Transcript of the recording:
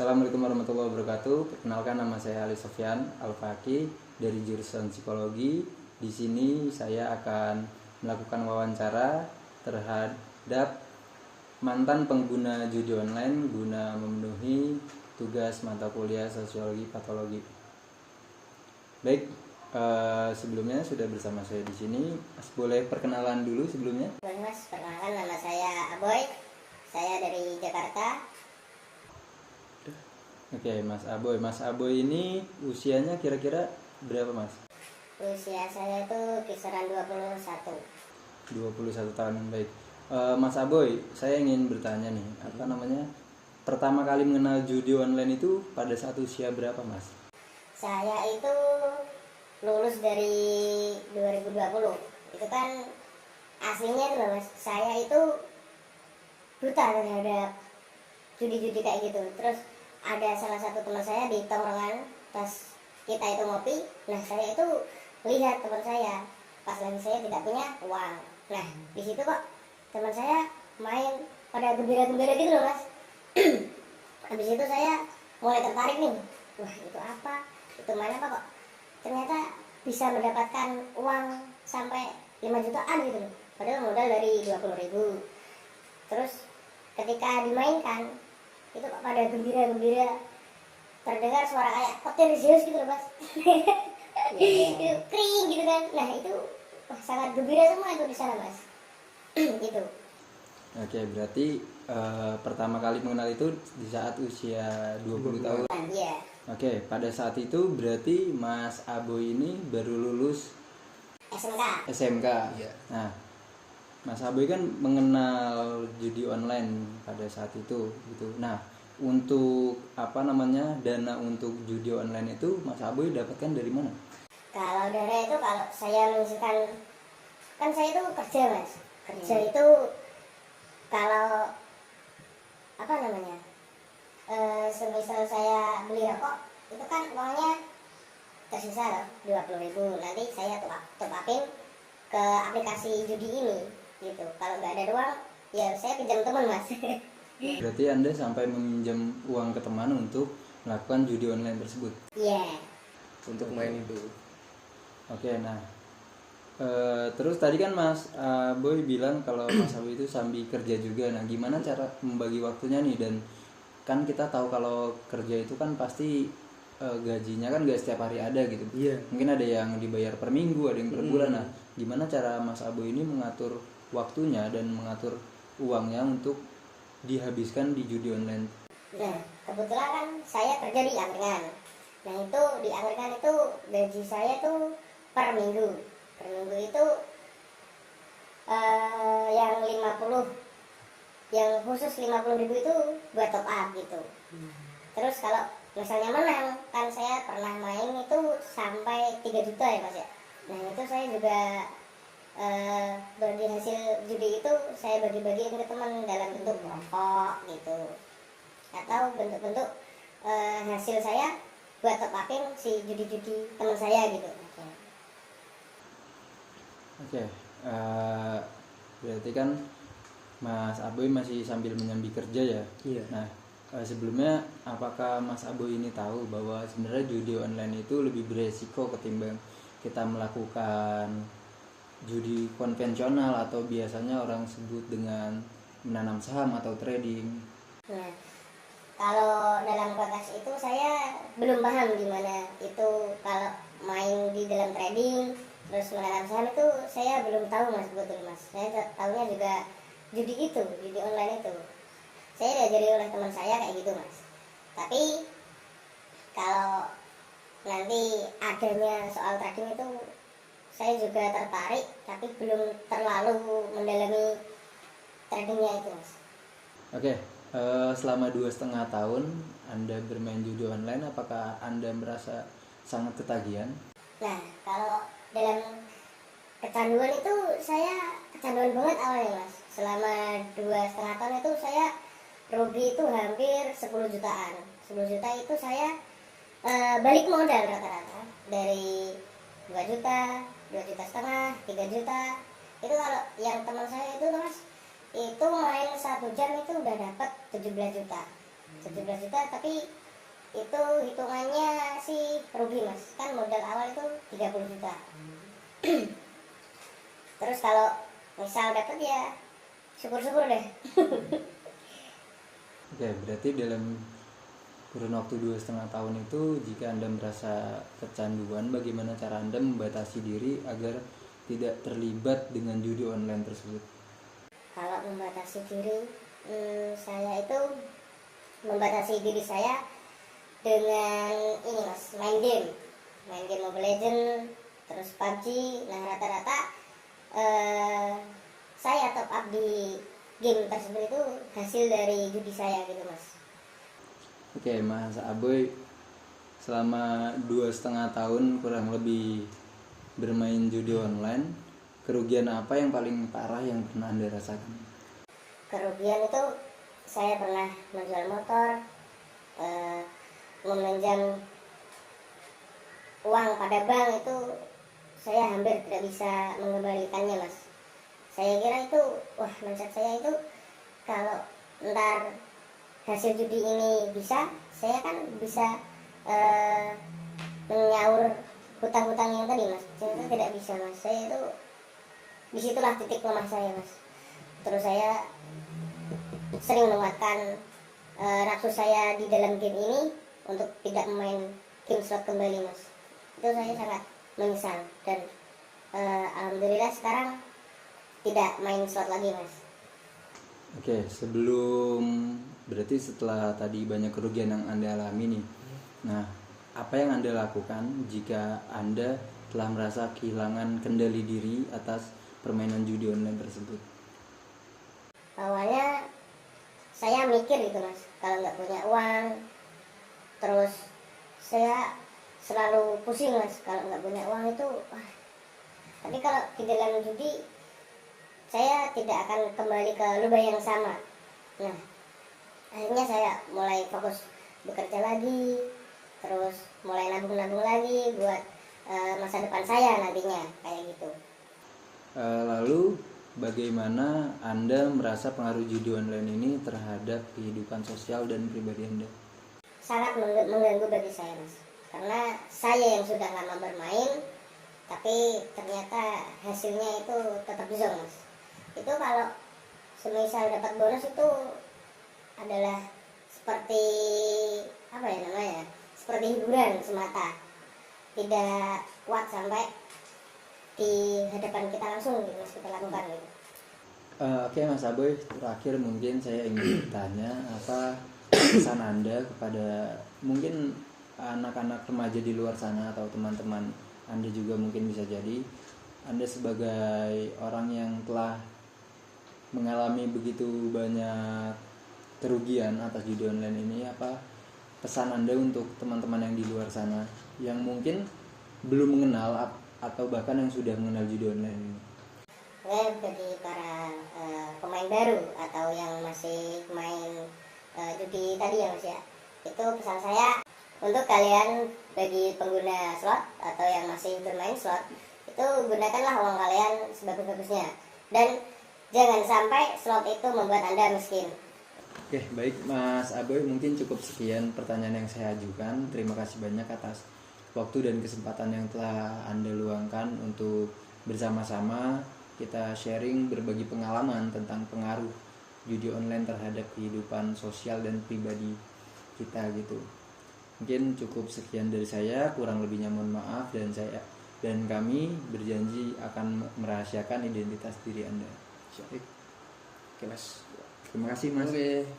Assalamualaikum warahmatullahi wabarakatuh. Perkenalkan, nama saya Ali Sofyan Al-Faqih dari jurusan Psikologi. Di sini saya akan melakukan wawancara terhadap mantan pengguna judi online guna memenuhi tugas mata kuliah Sosiologi Patologi. Baik, sebelumnya sudah bersama saya di sini. Mas, boleh perkenalan dulu sebelumnya? Boleh Mas, perkenalkan nama saya Aboy. Saya dari Jakarta. Oke, Mas Aboy. Mas Aboy ini usianya kira-kira berapa, Mas? Usia saya itu kisaran 21. 21 tahun. Baik. Mas Aboy, saya ingin bertanya nih, pertama kali mengenal judi online itu pada saat usia berapa, Mas? Saya itu lulus dari 2020. Itu kan aslinya tuh Mas, saya itu buta terhadap judi-judi kayak gitu. Terus ada salah satu teman saya di tongkrongan, pas kita itu ngopi, nah saya itu lihat teman saya pas lagi saya tidak punya uang. Nah di situ kok teman saya main pada gembira-gembira gitu loh Mas. Habis itu saya mulai tertarik nih, wah itu apa, itu main apa kok ternyata bisa mendapatkan uang sampai 5 jutaan gitu loh, padahal modal dari 20.000. Terus ketika dimainkan itu kok pada gembira-gembira, terdengar suara kayak petir Zeus gitu loh Mas. Itu kering gitu kan. Nah itu wah, sangat gembira semua itu di sana Mas. Gitu. Oke, berarti pertama kali mengenal itu di saat usia 20 tahun. Iya. Oke, pada saat itu berarti Mas Aboy ini baru lulus SMK. Iya. Nah, Mas Aboy kan mengenal judi online pada saat itu gitu. Nah, untuk dana untuk judi online itu Mas Aboy dapatkan dari mana? Kalau dana itu, kalau saya misalkan, kan saya itu kerja Mas. Kerja itu kalau semisal saya beli rokok itu kan uangnya tersisa loh 20.000. Nanti saya top upin ke aplikasi judi ini gitu. Kalau nggak ada uang ya saya pinjam teman Mas. Berarti Anda sampai meminjam uang ke teman untuk melakukan judi online tersebut. Iya. Untuk main itu. Oke, nah terus tadi kan Mas Boy bilang kalau Mas Aboy itu sambil kerja juga. Nah, gimana cara membagi waktunya nih? Dan kan kita tahu kalau kerja itu kan pasti gajinya kan gak setiap hari ada gitu. Iya. Mungkin ada yang dibayar per minggu, ada yang per bulan. Nah, gimana cara Mas Aboy ini mengatur waktunya dan mengatur uangnya untuk dihabiskan di judi online? Nah, kebetulan kan saya kerja di angkringan. Nah, itu di angkringan itu gaji saya tuh per minggu. Per minggu itu yang 50, yang khusus 50.000 itu buat top up gitu. Terus kalau misalnya menang, kan saya pernah main itu sampai 3 juta ya Mas ya. Nah, itu saya juga bagi hasil judi itu saya bagi-bagiin ke teman dalam bentuk rokok gitu, atau bentuk-bentuk hasil saya buat top upin si judi-judi teman saya gitu. Oke, berarti kan Mas Aboy masih sambil menyambi kerja ya? Iya. Nah, sebelumnya apakah Mas Aboy ini tahu bahwa sebenarnya judi online itu lebih beresiko ketimbang kita melakukan judi konvensional atau biasanya orang sebut dengan menanam saham atau trading? Nah, kalau dalam konteks itu saya belum paham gimana itu kalau main di dalam trading terus menanam saham itu saya belum tahu Mas, betul Mas. Saya tahunya juga judi online itu. Saya diajari oleh teman saya kayak gitu Mas. Tapi kalau nanti adanya soal trading itu saya juga tertarik, tapi belum terlalu mendalami tradingnya itu Mas. Oke, selama 2,5 tahun Anda bermain judi online, apakah Anda merasa sangat ketagihan? Nah, kalau dalam kecanduan itu saya kecanduan banget awalnya Mas. Selama 2,5 tahun itu saya rugi itu hampir 10 jutaan. 10 juta itu saya balik modal rata-rata dari 2 juta, 2,5 juta, 3 juta. Itu kalau yang teman saya itu Mas, itu main 1 jam itu udah dapat 17 juta. 17 juta, tapi itu hitungannya sih rugi mas, kan modal awal itu 30 juta. Terus kalau misal dapet ya syukur-syukur deh. Oke, berarti dalam kurun waktu 2,5 tahun itu, jika Anda merasa kecanduan, bagaimana cara Anda membatasi diri agar tidak terlibat dengan judi online tersebut? Kalau membatasi diri, saya itu membatasi diri saya dengan ini mas, main game Mobile Legends, terus PUBG. Nah rata-rata saya top up di game tersebut itu hasil dari judi saya gitu mas. Oke, Mas Aboy, selama 2,5 tahun kurang lebih bermain judi online, kerugian apa yang paling parah yang pernah Anda rasakan? Kerugian itu saya pernah menjual motor, meminjam uang pada bank, itu saya hampir tidak bisa mengembalikannya mas. Saya kira itu, wah mindset saya itu kalau ntar hasil judi ini bisa, saya kan bisa menyaur hutang-hutang yang tadi mas. Ternyata tidak bisa mas, saya itu disitulah titik lemah saya mas. Terus saya sering menguatkan nafsu saya di dalam game ini untuk tidak main game slot kembali mas. Itu saya sangat menyesal dan alhamdulillah sekarang tidak main slot lagi mas. Oke, berarti setelah tadi banyak kerugian yang Anda alami nih, nah apa yang Anda lakukan jika Anda telah merasa kehilangan kendali diri atas permainan judi online tersebut? Awalnya saya mikir gitu mas, kalau nggak punya uang, terus saya selalu pusing mas kalau nggak punya uang itu. Tapi kalau di dalam judi saya tidak akan kembali ke lubang yang sama. Nah akhirnya saya mulai fokus bekerja lagi, terus mulai nabung-nabung lagi buat masa depan saya nantinya kayak gitu. Lalu bagaimana Anda merasa pengaruh judi online ini terhadap kehidupan sosial dan pribadi Anda? Sangat mengganggu bagi saya mas, karena saya yang sudah lama bermain tapi ternyata hasilnya itu tetap zong mas. Itu kalau semisal dapat bonus itu adalah seperti apa ya namanya, seperti hiburan semata, tidak kuat sampai di hadapan kita langsung gitu mas, kita lakukan gitu. Oke Mas Aboy, terakhir mungkin saya ingin bertanya, apa pesan Anda kepada mungkin anak-anak remaja di luar sana atau teman-teman Anda juga mungkin bisa jadi, Anda sebagai orang yang telah mengalami begitu banyak kerugian atas judi online ini, apa pesan Anda untuk teman-teman yang di luar sana yang mungkin belum mengenal atau bahkan yang sudah mengenal judi online ini? Bagi para pemain baru atau yang masih main judi tadi ya mas ya, itu pesan saya untuk kalian bagi pengguna slot atau yang masih bermain slot, itu gunakanlah uang kalian sebagus-bagusnya dan jangan sampai slot itu membuat Anda miskin. Oke, baik Mas Aboy, mungkin cukup sekian pertanyaan yang saya ajukan. Terima kasih banyak atas waktu dan kesempatan yang telah Anda luangkan untuk bersama-sama kita sharing berbagi pengalaman tentang pengaruh judi online terhadap kehidupan sosial dan pribadi kita gitu. Mungkin cukup sekian dari saya, kurang lebihnya mohon maaf, dan kami berjanji akan merahasiakan identitas diri Anda. Oke Mas, terima kasih Mas.